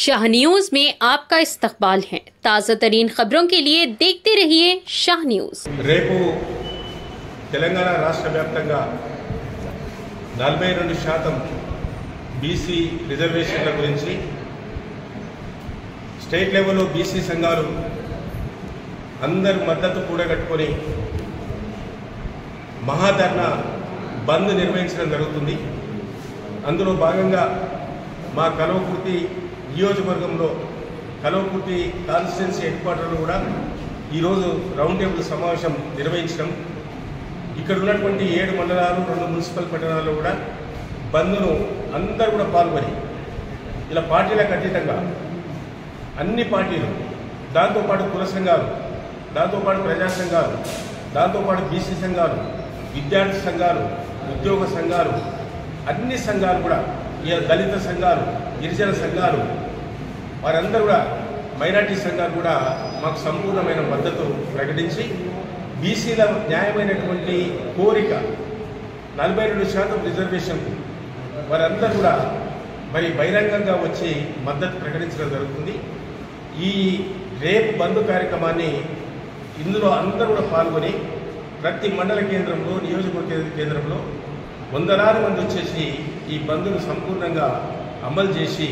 Shah news में आपका इस्तकबाल है। ताज़ा तरीन खबरों के लिए देखते रहिए शाह न्यूज। रेपू तेलंगाणा राष्ट्र व्याप्తంగా 42% బీసీ రిజర్వేషన్ల గురించి స్టేట్ లెవెల్లో బీసీ సంఘాలు అందరూ మద్దతు కూడగట్టుకొని మహాధర్నా బంద్ నిర్వహించడం జరుగుతుంది। అందులో భాగంగా మా కల్వకుర్తి నియోజకవర్గంలో కల్వకుర్తి కాన్స్టిట్యున్సీ హెడ్ క్వార్టర్లో కూడా ఈరోజు రౌండ్ టేబుల్ సమావేశం నిర్వహించడం, ఇక్కడ ఉన్నటువంటి 7 మండలాలు 2 మున్సిపల్ పట్టణాల్లో కూడా బంద్ను అందరూ కూడా పాల్గొని ఇలా పార్టీలకు అతీతంగా అన్ని పార్టీలు, దాంతోపాటు కుల సంఘాలు, దాంతోపాటు ప్రజా సంఘాలు, దాంతోపాటు బీసీ సంఘాలు, విద్యార్థి సంఘాలు, ఉద్యోగ సంఘాలు, అన్ని సంఘాలు కూడా, దళిత సంఘాలు, గిరిజన సంఘాలు, వారందరూ కూడా మైనార్టీ సంఘాలు కూడా మాకు సంపూర్ణమైన మద్దతు ప్రకటించి బీసీల న్యాయమైనటువంటి కోరిక 42% రిజర్వేషన్ వారందరూ కూడా మరి బహిరంగంగా వచ్చి మద్దతు ప్రకటించడం జరుగుతుంది। ఈ రేపు బంద్ కార్యక్రమాన్ని ఇందులో అందరూ కూడా పాల్గొని ప్రతి మండల కేంద్రంలో, నియోజకవర్గ కేంద్రంలో వందలాది మంది వచ్చేసి ఈ బంద్ను సంపూర్ణంగా అమలు చేసి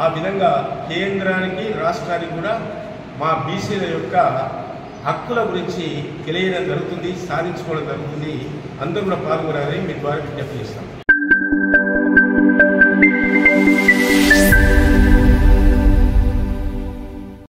ఆ విధంగా కేంద్రానికి రాష్ట్రానికి కూడా మా బీసీల యొక్క హక్కుల గురించి తెలియడం జరుగుతుంది, సాధించుకోవడం జరుగుతుంది। అందరూ కూడా పాల్గొనాలని మీ ద్వారా విజ్ఞప్తి చేస్తాం।